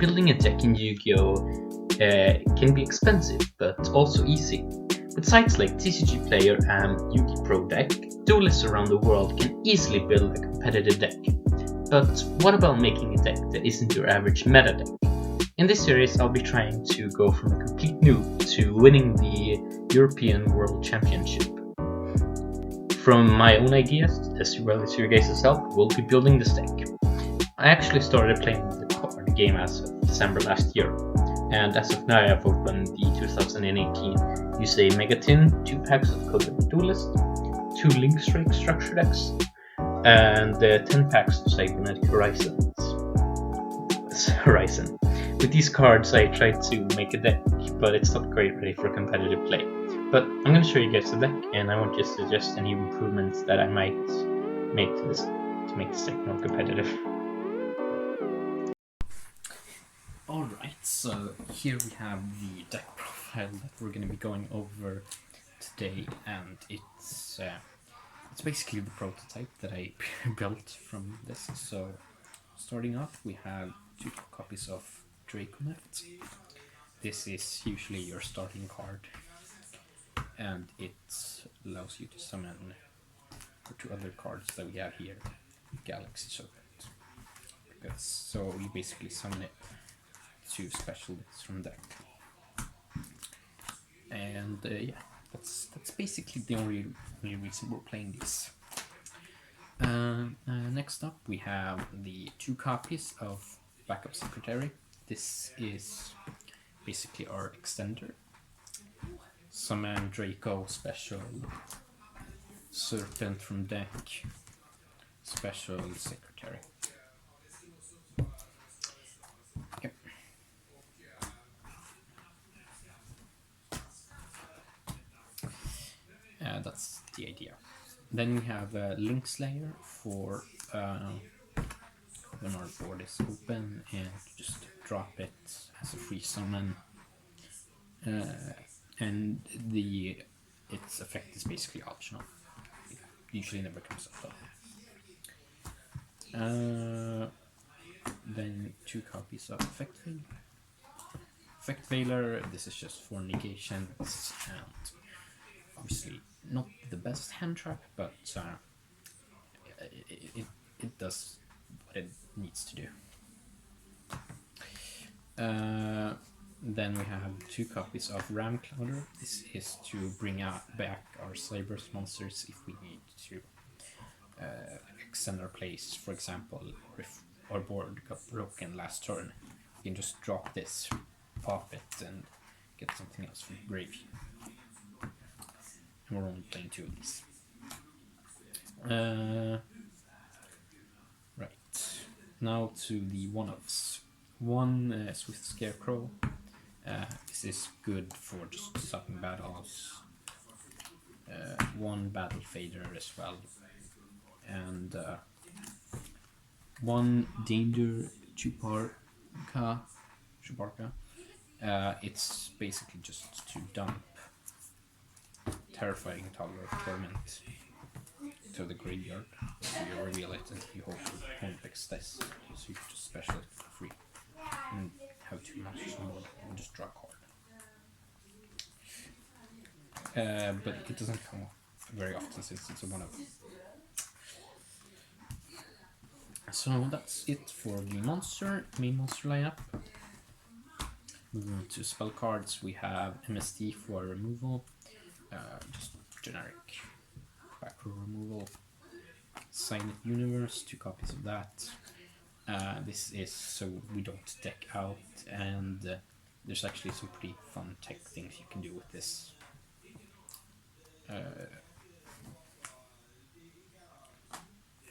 Building a deck in Yu-Gi-Oh! Can be expensive, but also easy. With sites like TCG Player and Yu-Gi Pro Deck, duelists around the world can easily build a competitive deck. But what about making a deck that isn't your average meta deck? In this series, I'll be trying to go from a complete noob to winning the European World Championship. From my own ideas, as well as your guys' help, we'll be building this deck. I actually started playing the card game as of December last year, and as of now I've opened the 2018 Yusei Megatin 2 packs of Coded Duelist, 2 Link Strike structure decks, and 10 packs of Cybernetic Horizon. With these cards I tried to make a deck, but it's not quite ready for competitive play. But I'm going to show you guys the deck, and I want you to suggest any improvements that I might make to this to make this deck more competitive. Alright, so here we have the deck profile that we're going to be going over today, and it's basically the prototype that I built from this. So starting off, we have 2 copies of Draconeft. This is usually your starting card, and it allows you to summon 2 other cards that we have here, Galaxy Serpent. So you basically summon it to special decks from deck. And yeah, that's basically the only reason we're playing this. Next up, we have the 2 copies of Backup Secretary. This is basically our extender. Summon Draco, special Serpent from deck, special Secretary. Yep. That's the idea. Then we have Link Slayer for when our board is open, and just drop it as a free summon. And its effect is basically optional. It usually never comes up though. Then 2 copies of Effect Veiler. Effect Veiler, this is just for negations, and obviously not the best hand trap, but it does what it needs to do. Then we have 2 copies of Ram Clouder. This is to bring back our Cyber's monsters if we need to extend our plays. For example, if our board got broken last turn, we can just drop this, pop it, and get something else from the grave. And we're only playing 2 of these. Right, now to the one-offs. 1 Swift Scarecrow. This is good for just stopping battles. 1 Battle Fader as well. And 1 Danger Chuparka. It's basically just to dump Terrifying Toddler of Torment to the graveyard. So you reveal it and you hope your opponent picks this. So you can just special it for free. And have 2 monsters on board and just draw a card. But it doesn't come up very often since it's a one-of. So that's it for the main monster lineup. Moving on to spell cards, we have MST for removal, just generic back row removal. Silent Universe, 2 copies of that. This is so we don't deck out, and there's actually some pretty fun tech things you can do with this.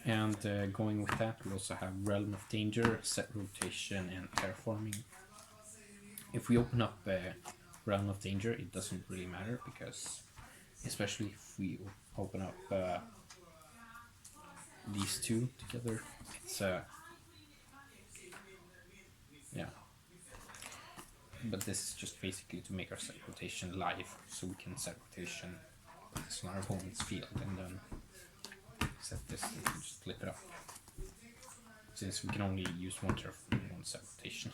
And going with that, we also have Realm of Danger, Set Rotation, and Terraforming. If we open up Realm of Danger, it doesn't really matter, because especially if we open up these 2 together, it's yeah. But this is just basically to make our set rotation live, so we can set rotation this on our opponent's field, and then set this and just flip it up. Since we can only use 1 turf and 1 set rotation.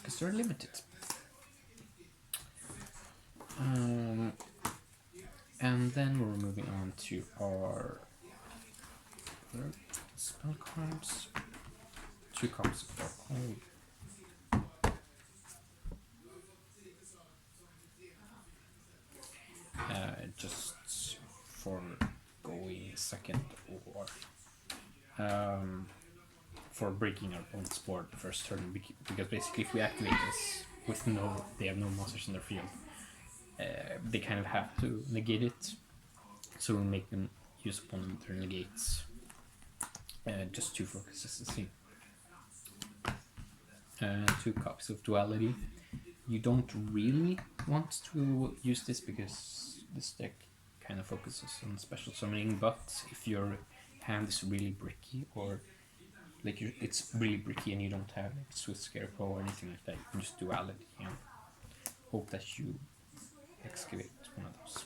because they're limited. And then we're moving on to our spell cards. 2 copies of Dark Hole. Just for going second, or for breaking our opponent's board the first turn, because basically if we activate this with they have no monsters in their field, they kind of have to negate it, so we make them use upon their negates, just 2 for consistency. 2 copies of Duality. You don't really want to use this because this deck kind of focuses on special summoning, but if your hand is really bricky, or like it's really bricky and you don't have like Swift Scarecrow or anything like that, you can just Duality and hope that you excavate one of those.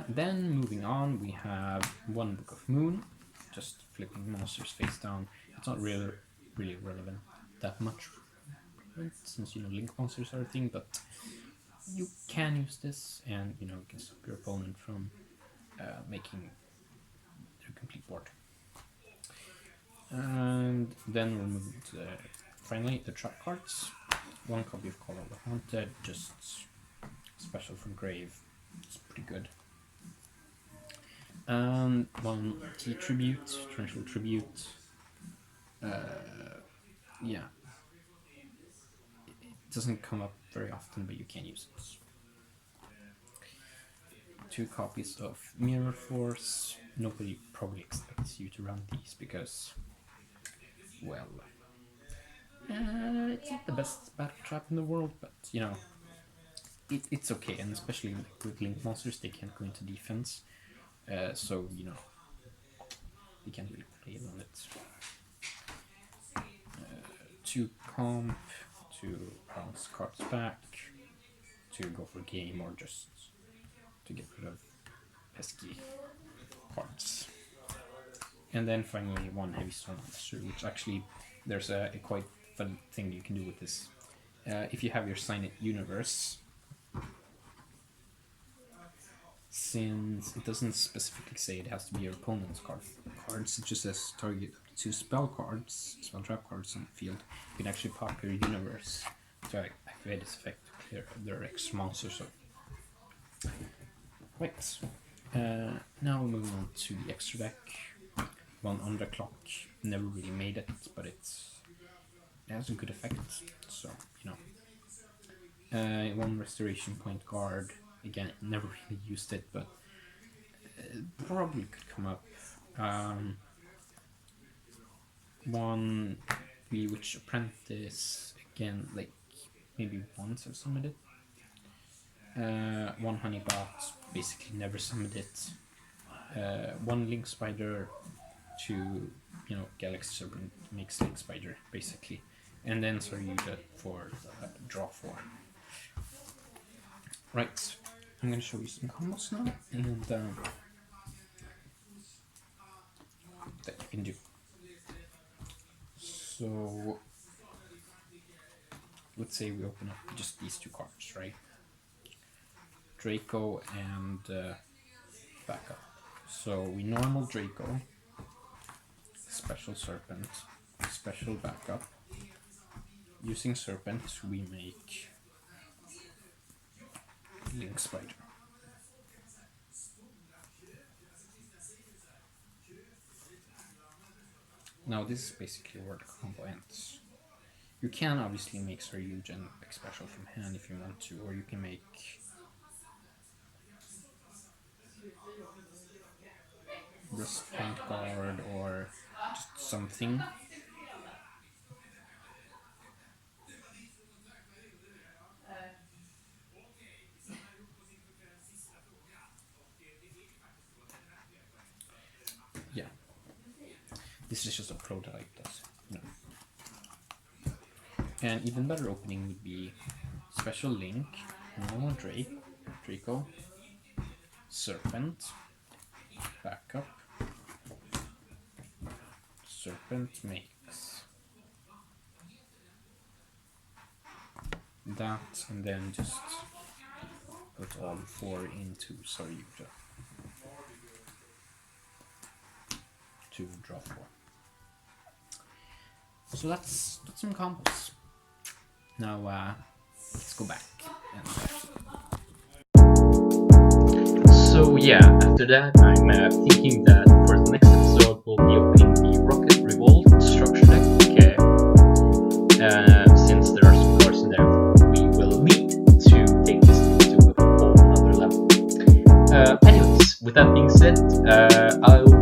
Then moving on, we have 1 Book of Moon, just flipping monsters face down. It's not really relevant that much, since link monsters are a thing, but you can use this, and you can stop your opponent from making their complete board. And then we're moving to finally the trap cards. 1 copy of Call of the Haunted, just special from Grave. It's pretty good. 1 T Tribute, Torrential Tribute. Yeah. It doesn't come up very often, but you can use it. 2 copies of Mirror Force. Nobody probably expects you to run these because, well, it's not the best battle trap in the world, but it's okay, and especially with link monsters, they can't go into defense, so they can't really play on it. 2 comp, to bounce cards back, to go for game, or just to get rid of pesky cards. And then finally 1 Heavy Stone Monster, which actually there's a quite fun thing you can do with this. If you have your Sign It Universe, since it doesn't specifically say it has to be your opponent's cards, it just says target up to 2 spell trap cards on the field. You can actually pop your universe to activate this effect to clear their extra monsters. Right. Now moving on to the extra deck. 1 Underclock. Never really made it, but it has a good effect. So 1 Restoration Point Guard. Again, never really used it, but probably could come up. 1 Bewitch Apprentice. Again, like maybe once I've summoned it. 1 Honeybot. Basically never summoned it. 1 Link Spider to Galaxy Serpent makes Link Spider basically, and then Saryuja for draw 4. Right, I'm gonna show you some combos now, and that you can do. So let's say we open up just these 2 cards, right? Draco and backup. So we normal Draco, special Serpent, special backup. Using Serpent, we make Link Spider. Now this is basically where the combo ends. You can obviously make Saryuja and special from hand if you want to, or you can make Wrist Point Guard or just something. Yeah, this is just a prototype does. And even better opening would be special Link, normal Draco, Serpent, backup, Serpent makes that, and then just put all 4 into Yugioh to draw 4. So that's some combos. Now let's go back and So yeah, after that I'm thinking that for the next episode we'll be opening the Rocket Revolt structure deck. Since there are some cards in there we will need to take this to a whole other level. Anyways, with that being said, I'll